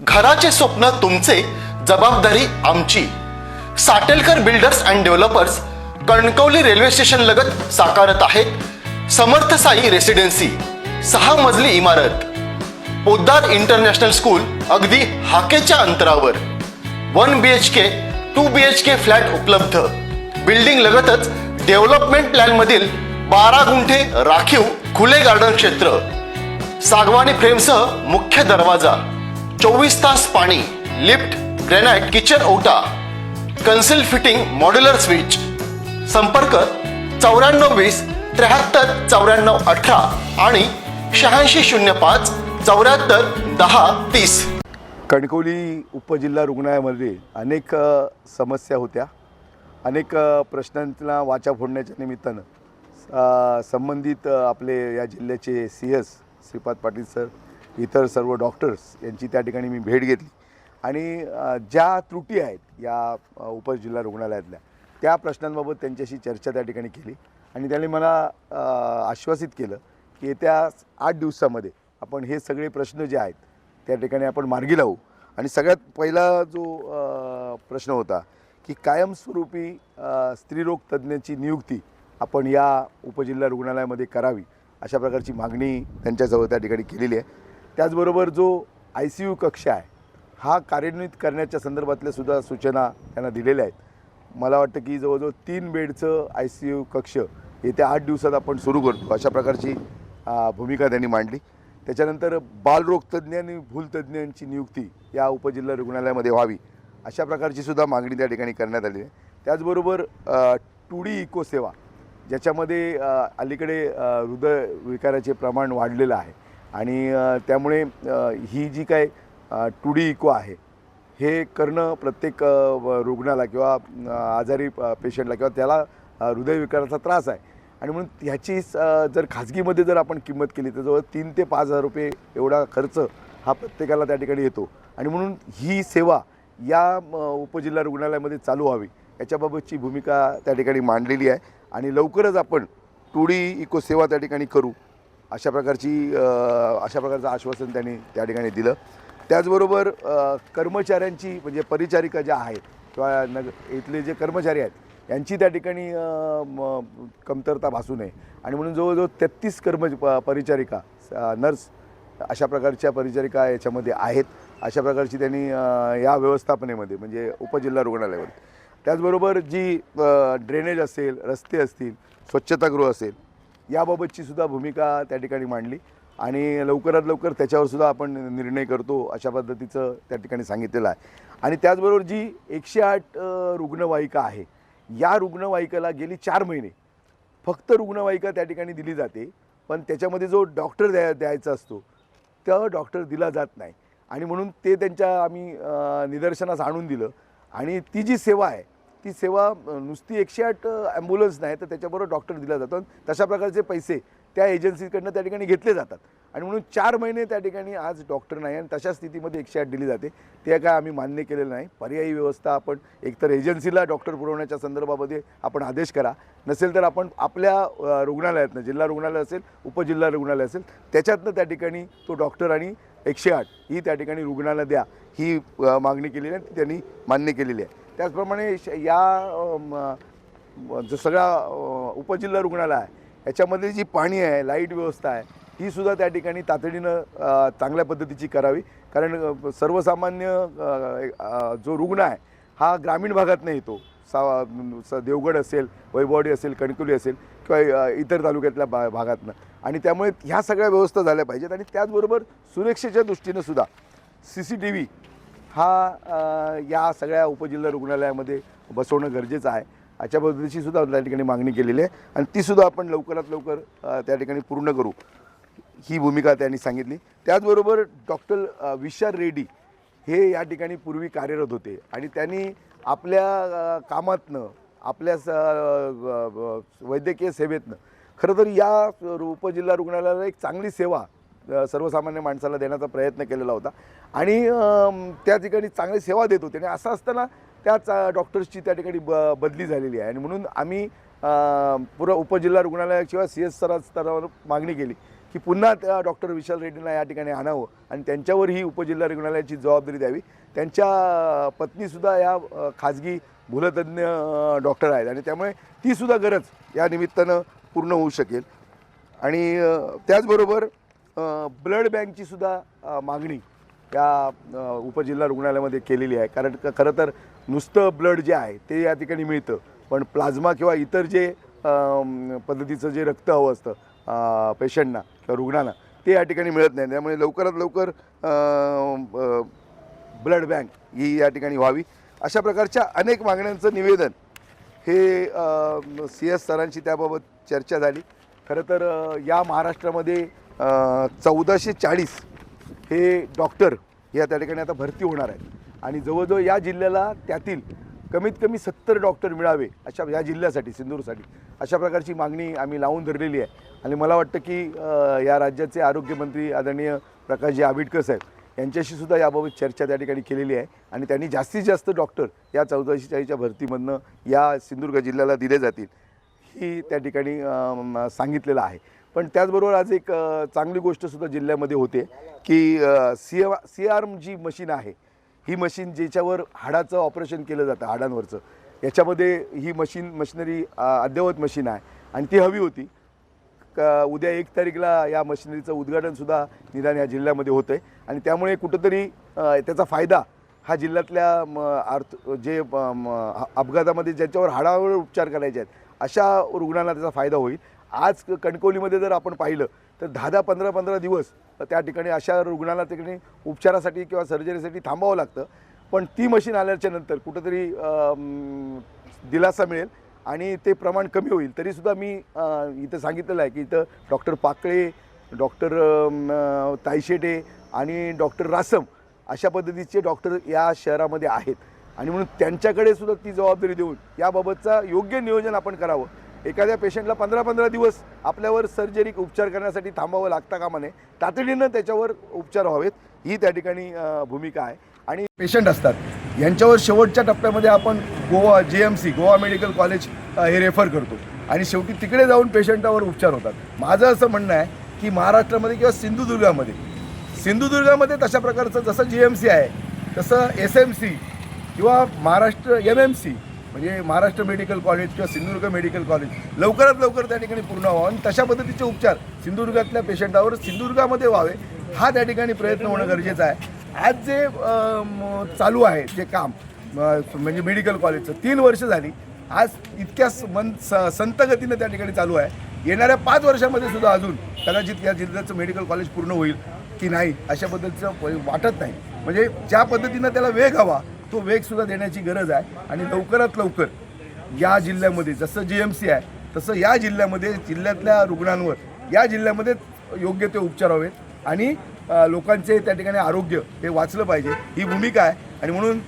घराचे स्वप्न तुमचे, जबाबदारी आमची। Satelkar builders and developers Kankavli railway station लगत साकारत आहेत समर्थ साई रेसिडेन्सी, 6 मजली इमारत, पोद्दार इंटरनॅशनल स्कूल अगदी हाकेच्या अंतरावर, 1 BHK 2 BHK फ्लॅट उपलब्ध। बिल्डिंग लगतच डेव्हलपमेंट प्लॅन मधील 12 गुंठे राखीव खुले गार्डन क्षेत्र, सागवानी फ्रेमसह मुख्य दरवाजा, 24 तास पाणी, लिफ्ट, ग्रेनाइट किचन ओटा, कन्सिल फिटिंग मॉड्युलर स्विच। संपर्क 9420 73 94 18 आणि 8605 74 10 30। कणकवली उपजिल्हा रुग्णालयामध्ये अनेक समस्या होत्या। अनेक प्रश्नांना वाचा फोडण्याच्या निमित्तानं संबंधित आपले या जिल्ह्याचे CS श्रीपाद पाटील सर, इतर सर्व डॉक्टर्स यांची त्या ठिकाणी मी भेट घेतली आणि ज्या त्रुटी आहेत या उपजिल्हा रुग्णालयातल्या त्या प्रश्नांबाबत त्यांच्याशी चर्चा त्या ठिकाणी केली आणि त्यांनी मला आश्वासित केलं की येत्या 8 दिवसामध्ये आपण हे सगळे प्रश्न जे आहेत त्या ठिकाणी आपण मार्गी लावू। आणि सगळ्यात पहिला जो प्रश्न होता की कायमस्वरूपी स्त्रीरोग तज्ज्ञाची नियुक्ती आपण या उपजिल्हा रुग्णालयामध्ये करावी, अशा प्रकारची मागणी त्यांच्याजवळ त्या ठिकाणी केलेली आहे। त्याचबरोबर जो ICU कक्ष आहे हा कार्यान्वित करण्याच्या संदर्भातल्या सुद्धा सूचना त्यांना दिलेल्या आहेत। मला वाटतं की जवळजवळ 3 बेडचं ICU कक्ष येत्या 8 दिवसात आपण सुरू करतो, अशा प्रकारची भूमिका त्यांनी मांडली। त्याच्यानंतर बालरोग तज्ज्ञ आणि भूलतज्ज्ञांची नियुक्ती या उपजिल्हा रुग्णालयामध्ये व्हावी, अशा प्रकारची सुद्धा मागणी त्या ठिकाणी करण्यात आली आहे। त्याचबरोबर 2D इको सेवा, ज्याच्यामध्ये अलीकडे हृदयविकाराचे प्रमाण वाढलेलं आहे आणि त्यामुळे ही जी काय 2D इको आहे हे करणं प्रत्येक रुग्णाला किंवा आजारी पेशंटला किंवा त्याला हृदयविकाराचा त्रास आहे आणि म्हणून ह्याची जर खाजगीमध्ये जर आपण किंमत केली तर जवळ 3 ते 5 हजार रुपये एवढा खर्च हा प्रत्येकाला त्या ठिकाणी येतो आणि म्हणून ही सेवा या उपजिल्हा रुग्णालयामध्ये चालू व्हावी याच्याबाबतची भूमिका त्या ठिकाणी मांडलेली आहे आणि लवकरच आपण 2D इको सेवा त्या ठिकाणी करू, अशा प्रकारचं आश्वासन त्यांनी त्या ठिकाणी दिलं। त्याचबरोबर कर्मचाऱ्यांची म्हणजे परिचारिका ज्या आहेत किंवा इथले जे कर्मचारी आहेत यांची त्या ठिकाणी कमतरता भासू नये आणि म्हणून जवळजवळ 33 परिचारिका नर्स अशा प्रकारच्या परिचारिका याच्यामध्ये आहेत, अशा प्रकारची त्यांनी या व्यवस्थापनेमध्ये म्हणजे उपजिल्हा रुग्णालयामध्ये। त्याचबरोबर जी ड्रेनेज असेल, रस्ते असतील, स्वच्छतागृह असेल, याबाबतची सुद्धा भूमिका त्या ठिकाणी मांडली आणि लवकरात लवकर त्याच्यावर सुद्धा आपण निर्णय करतो, अशा पद्धतीचं त्या ठिकाणी सांगितलेलं आहे। आणि त्याचबरोबर जी 108 रुग्णवाहिका आहे या रुग्णवाहिकेला गेली 4 महिने फक्त रुग्णवाहिका त्या ठिकाणी दिली जाते, पण त्याच्यामध्ये जो डॉक्टर द्यायचा असतो तो डॉक्टर दिला जात नाही आणि म्हणून ते त्यांच्या आम्ही निदर्शनास आणून दिलं आणि ती जी सेवा आहे ती सेवा नुसती 108 ॲम्ब्युलन्स नाही तर त्याच्याबरोबर डॉक्टर दिला जातो, तशा प्रकारचे पैसे त्या एजन्सीकडनं त्या ठिकाणी घेतले जातात आणि म्हणून 4 महिने त्या ठिकाणी आज डॉक्टर नाही आणि तशा स्थितीमध्ये 108 दिली जाते, ते काय आम्ही मान्य केलेलं नाही। पर्यायी व्यवस्था आपण एकतर एजन्सीला डॉक्टर पुरवण्याच्या संदर्भामध्ये आपण आदेश करा, नसेल तर आपण आपल्या रुग्णालयातनं, जिल्हा रुग्णालय असेल, उपजिल्हा रुग्णालय असेल, त्याच्यातनं त्या ठिकाणी तो डॉक्टर आणि 108 ही त्या ठिकाणी रुग्णाला द्या, ही मागणी केलेली आहे, ती त्यांनी मान्य केलेली आहे। त्याचप्रमाणे या जो सगळा उपजिल्हा रुग्णालय आहे याच्यामध्ये जी पाणी आहे, लाईट व्यवस्था आहे, ही सुद्धा त्या ठिकाणी तातडीनं चांगल्या पद्धतीची करावी, कारण सर्वसामान्य जो रुग्ण आहे हा ग्रामीण भागातनं येतो, देवगड असेल, वैभववाडी असेल, कणकवली असेल किंवा इतर तालुक्यातल्या भागातनं, आणि त्यामुळे ह्या सगळ्या व्यवस्था झाल्या पाहिजेत। आणि त्याचबरोबर सुरक्षेच्या दृष्टीनं सुद्धा CCTV हा या सगळ्या उपजिल्हा रुग्णालयामध्ये बसवणं गरजेचं आहे, अशा पद्धतीची सुद्धा त्या ठिकाणी मागणी केलेली आहे आणि ती सुद्धा आपण लवकरात लवकर त्या ठिकाणी पूर्ण करू, ही भूमिका त्यांनी सांगितली। त्याचबरोबर डॉक्टर विशाल रेड्डी हे या ठिकाणी पूर्वी कार्यरत होते आणि त्यांनी आपल्या कामातनं, आपल्या वैद्यकीय सेवेतनं खरं तर या उपजिल्हा रुग्णालयाला एक चांगली सेवा सर्वसामान्य माणसाला देण्याचा प्रयत्न केलेला होता आणि त्या ठिकाणी चांगली सेवा देत होते आणि असं असताना त्याच डॉक्टर्सची त्या ठिकाणी बदली झालेली आहे आणि म्हणून आम्ही पुरा उपजिल्हा रुग्णालयाशिवाय CS स्तरावर मागणी केली की पुन्हा त्या डॉक्टर विशाल रेड्डींना या ठिकाणी आणावं आणि त्यांच्यावर ही उपजिल्हा रुग्णालयाची जबाबदारी द्यावी. त्यांच्या पत्नीसुद्धा या खाजगी भूलतज्ञ डॉक्टर आहेत आणि त्यामुळे तीसुद्धा गरज या निमित्तानं पूर्ण होऊ शकेल. आणि त्याचबरोबर ब्लड बँकचीसुद्धा मागणी या उपजिल्हा रुग्णालयामध्ये केलेली आहे. कारण खरं तर नुसतं ब्लड जे आहे ते या ठिकाणी मिळतं, पण प्लाझ्मा किंवा इतर जे पद्धतीचं जे रक्त हवं असतं पेशंटना किंवा रुग्णांना ते या ठिकाणी मिळत नाही. त्यामुळे लवकरात लवकर ब्लड बँक ही या ठिकाणी व्हावी. अशा प्रकारच्या अनेक मागण्यांचं निवेदन हे CS सरांशी त्याबाबत चर्चा झाली. खरं तर या महाराष्ट्रामध्ये 1440 हे डॉक्टर या त्या ठिकाणी आता भरती होणार आहेत आणि जवळजवळ या जिल्ह्याला त्यातील कमीत कमी 70 डॉक्टर मिळावे अशा या जिल्ह्यासाठी सिंधूरसाठी अशा प्रकारची मागणी आम्ही लावून धरलेली आहे. आणि मला वाटतं की या राज्याचे आरोग्यमंत्री आदरणीय प्रकाशजी आबिटकर साहेब यांच्याशी सुद्धा याबाबत चर्चा त्या ठिकाणी केलेली आहे आणि त्यांनी जास्तीत जास्त डॉक्टर या 1440च्या भरतीमधनं या सिंधुदुर्ग जिल्ह्याला दिले जातील ही त्या ठिकाणी सांगितलेलं आहे. पण त्याचबरोबर आज एक चांगली गोष्टसुद्धा जिल्ह्यामध्ये होते की CR जी मशीन आहे ही मशीन ज्याच्यावर हाडाचं ऑपरेशन केलं जातं हाडांवरचं याच्यामध्ये ही मशिनरी अद्ययावत मशीन आहे आणि ती हवी होती. उद्या 1 तारीखला या मशिनरीचं उद्घाटनसुद्धा निदान या जिल्ह्यामध्ये होतं आहे आणि त्यामुळे कुठंतरी त्याचा फायदा हा जिल्ह्यातल्या जे अपघातामध्ये ज्याच्यावर हाडावर उपचार करायचे आहेत अशा रुग्णांना त्याचा फायदा होईल. आज कणकवलीमध्ये जर आपण पाहिलं तर 10-10, 15-15 दिवस त्या ठिकाणी अशा रुग्णांना ठिकाणी उपचारासाठी किंवा सर्जरीसाठी थांबावं लागतं. पण ती मशीन आल्याच्या नंतर कुठंतरी दिलासा मिळेल आणि ते प्रमाण कमी होईल. तरीसुद्धा मी इथं सांगितलेलं आहे की इथं डॉक्टर पाकळे, डॉक्टर तायशेटे आणि डॉक्टर रासम अशा पद्धतीचे डॉक्टर या शहरामध्ये आहेत आणि म्हणून त्यांच्याकडे सुद्धा ती जबाबदारी देऊन याबाबतचा योग्य नियोजन आपण करावं. एखाद्या पेशंटला 15-15 दिवस आपल्यावर सर्जरी उपचार करण्यासाठी थांबावं लागता कामा नये. तातडीनं त्याच्यावर उपचार व्हावेत ही त्या ठिकाणी भूमिका आहे. आणि पेशंट असतात यांच्यावर शेवटच्या टप्प्यामध्ये आपण Goa GMC Goa medical college हे रेफर करतो आणि शेवटी तिकडे जाऊन पेशंटावर उपचार होतात. माझं असं म्हणणं आहे की महाराष्ट्रामध्ये किंवा सिंधुदुर्गामध्ये तशा प्रकारचं जसं GMC आहे तसं SMC किंवा महाराष्ट्र MMC म्हणजे महाराष्ट्र मेडिकल कॉलेज किंवा सिंधुदुर्ग मेडिकल कॉलेज लवकरात लवकर त्या ठिकाणी पूर्ण व्हावं आणि तशा पद्धतीचे उपचार सिंधुदुर्गातल्या पेशंटावर सिंधुदुर्गामध्ये व्हावे हा त्या ठिकाणी प्रयत्न होणं गरजेचं आहे. आज जे चालू आहे जे काम म्हणजे मेडिकल कॉलेजचं 3 वर्ष झाली आज इतक्या संत गतीनं त्या ठिकाणी चालू आहे. येणाऱ्या 5 वर्षामध्ये सुद्धा अजून कदाचित या जिल्ह्याचं मेडिकल कॉलेज पूर्ण होईल की नाही अशा पद्धतीचं वाटत नाही. म्हणजे ज्या पद्धतीनं त्याला वेग हवा तो वेगसुद्धा देण्याची गरज आहे आणि लवकरात लवकर या जिल्ह्यामध्ये जसं GMC आहे तसं या जिल्ह्यामध्ये जिल्ह्यातल्या रुग्णांवर या जिल्ह्यामध्ये योग्य ते उपचार व्हावेत आणि लोकांचे त्या ठिकाणी आरोग्य हे वाचलं पाहिजे ही भूमिका आहे. आणि म्हणून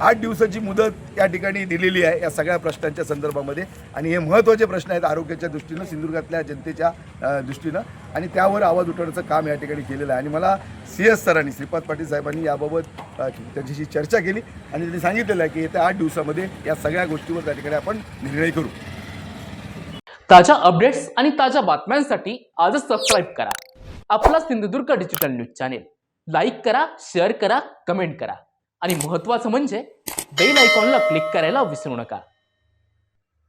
8 दिवसाची मुदत या ठिकाणी दिलेली आहे या सगळ्या प्रश्नांच्या संदर्भामध्ये आणि हे महत्त्वाचे प्रश्न आहेत आरोग्याच्या दृष्टीनं सिंधुदुर्गातल्या जनतेच्या दृष्टीनं आणि त्यावर आवाज उठवण्याचं काम या ठिकाणी केलेलं आहे. आणि मला CS सरांनी श्रीपाद पाटील साहेबांनी याबाबत त्यांच्याशी चर्चा केली आणि त्यांनी सांगितलेलं आहे की येत्या 8 दिवसामध्ये या सगळ्या गोष्टीवर त्या ठिकाणी आपण निर्णय करू. ताज्या अपडेट्स आणि ताज्या बातम्यांसाठी आजच सबस्क्राईब करा आपला Sindhudurg digital news channel. Like करा, शेअर करा, कमेंट करा आणि महत्त्वाचं म्हणजे बेल आयकॉनला क्लिक करायला विसरू नका.